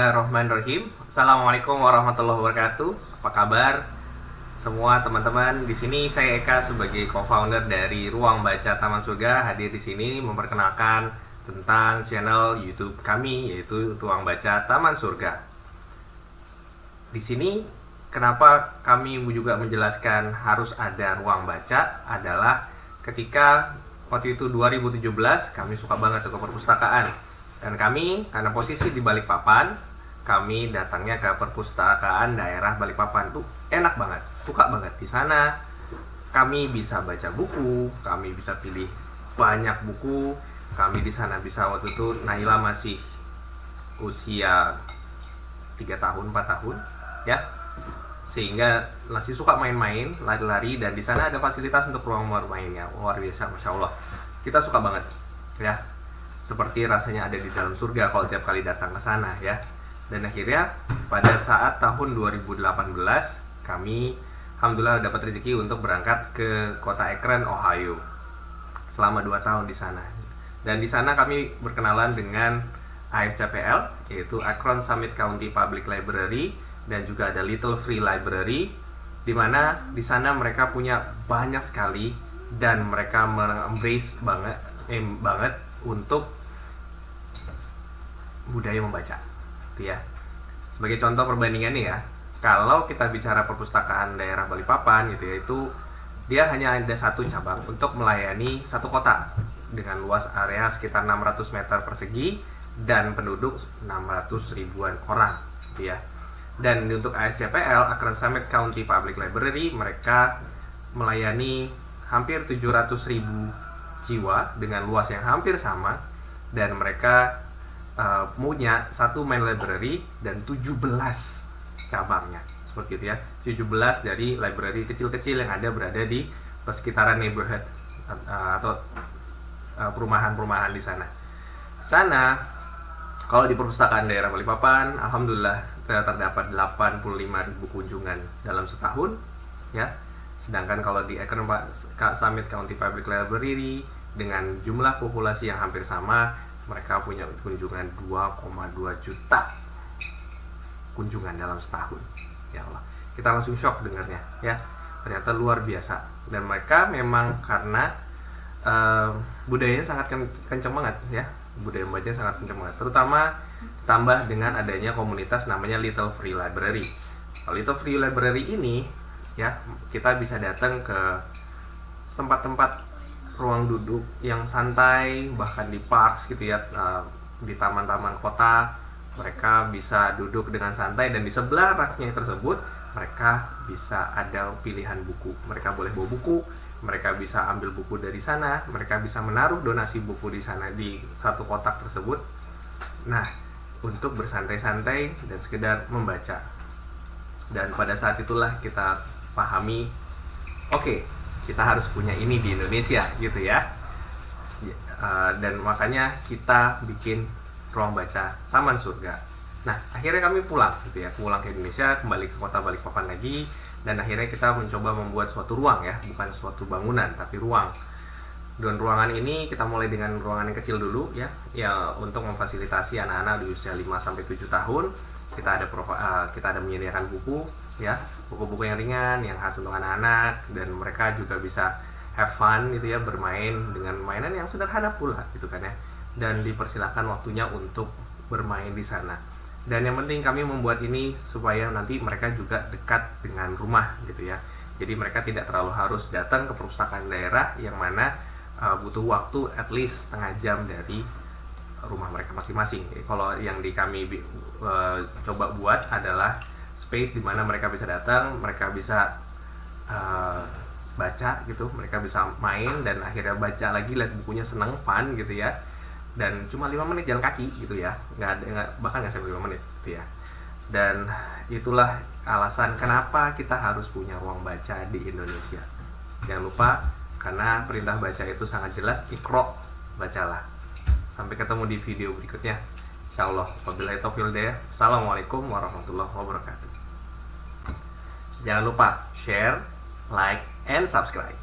Bismillahirrahmanirrahim. Assalamualaikum warahmatullahi wabarakatuh. Apa kabar semua teman-teman? Di sini saya Eka sebagai co-founder dari Ruang Baca Taman Surga hadir di sini memperkenalkan tentang channel YouTube kami, yaitu Ruang Baca Taman Surga. Di sini kenapa kami juga menjelaskan harus ada ruang baca adalah ketika waktu itu 2017 kami suka banget ke perpustakaan. Dan kami, karena posisi di Balikpapan, kami datangnya ke perpustakaan daerah Balikpapan. Tuh enak banget, suka banget. Di sana kami bisa baca buku, kami bisa pilih banyak buku. Kami di sana bisa, waktu itu Naila masih usia 3 tahun, 4 tahun, ya. Sehingga masih suka main-main, lari-lari, dan di sana ada fasilitas untuk ruang bermainnya. Luar biasa, Masya Allah. Kita suka banget, ya. Seperti rasanya ada di dalam surga kalau tiap kali datang ke sana, ya. Dan akhirnya pada saat tahun 2018 kami alhamdulillah dapat rezeki untuk berangkat ke kota Akron, Ohio. Selama 2 tahun di sana. Dan di sana kami berkenalan dengan ASCPL, yaitu Akron Summit County Public Library, dan juga ada Little Free Library, di mana di sana mereka punya banyak sekali dan mereka embrace banget untuk budaya membaca, gitu ya. Sebagai contoh perbandingan nih ya, kalau kita bicara perpustakaan daerah Balikpapan gitu ya, itu dia hanya ada satu cabang untuk melayani satu kota dengan luas area sekitar 600 meter persegi dan penduduk 600 ribuan orang, gitu ya. Dan untuk ASCPL, Akron Summit County Public Library, mereka melayani hampir 700 ribu jiwa dengan luas yang hampir sama, dan mereka punya satu main library dan 17 cabangnya, seperti itu ya. 17 dari library kecil-kecil yang berada di sekitaran neighborhood atau perumahan-perumahan di sana. Kalau di perpustakaan daerah Balikpapan, alhamdulillah terdapat 85 ribu kunjungan dalam setahun, ya. Sedangkan kalau di Akron Summit County Public Library dengan jumlah populasi yang hampir sama, mereka punya kunjungan 2,2 juta kunjungan dalam setahun. Ya Allah, kita langsung shock dengarnya, ya. Ternyata luar biasa. Dan mereka memang karena budayanya sangat kenceng banget, ya. Budaya membacanya sangat kenceng banget. Terutama tambah dengan adanya komunitas namanya Little Free Library. Little Free Library ini, ya, kita bisa datang ke tempat-tempat ruang duduk yang santai, bahkan di parks gitu ya, di taman-taman kota mereka bisa duduk dengan santai, dan di sebelah raknya tersebut mereka bisa ada pilihan buku. Mereka boleh bawa buku, mereka bisa ambil buku dari sana, mereka bisa menaruh donasi buku di sana di satu kotak tersebut. Nah, untuk bersantai-santai dan sekedar membaca. Dan pada saat itulah kita pahami, oke, kita harus punya ini di Indonesia, gitu ya. Dan makanya kita bikin ruang baca Taman Surga. Nah, akhirnya kami pulang, gitu ya, pulang ke Indonesia, kembali ke kota Balikpapan lagi, dan akhirnya kita mencoba membuat suatu ruang, ya, bukan suatu bangunan, tapi ruang. Dan ruangan ini kita mulai dengan ruangan yang kecil dulu, ya, untuk memfasilitasi anak-anak di usia 5-7 tahun. Kita ada menyediakan buku, ya, buku-buku yang ringan, yang khas untuk anak-anak, dan mereka juga bisa have fun gitu ya, bermain dengan mainan yang sederhana pula gitu kan ya. Dan dipersilakan waktunya untuk bermain di sana. Dan yang penting kami membuat ini supaya nanti mereka juga dekat dengan rumah gitu ya. Jadi mereka tidak terlalu harus datang ke perpustakaan daerah yang mana butuh waktu at least setengah jam dari rumah mereka masing-masing. Kalau yang kami coba buat adalah space di mana mereka bisa datang, mereka bisa baca gitu, mereka bisa main dan akhirnya baca lagi, lihat bukunya, seneng, fun gitu ya. Dan cuma 5 menit jalan kaki gitu ya, bahkan nggak sampai 5 menit gitu ya. Dan itulah alasan kenapa kita harus punya ruang baca di Indonesia. Jangan lupa, karena perintah baca itu sangat jelas, Iqra, bacalah. Sampai ketemu di video berikutnya, insyaallah. Wabillahi taufiq wal hidayah. Assalamualaikum warahmatullahi wabarakatuh. Jangan lupa share, like, and subscribe.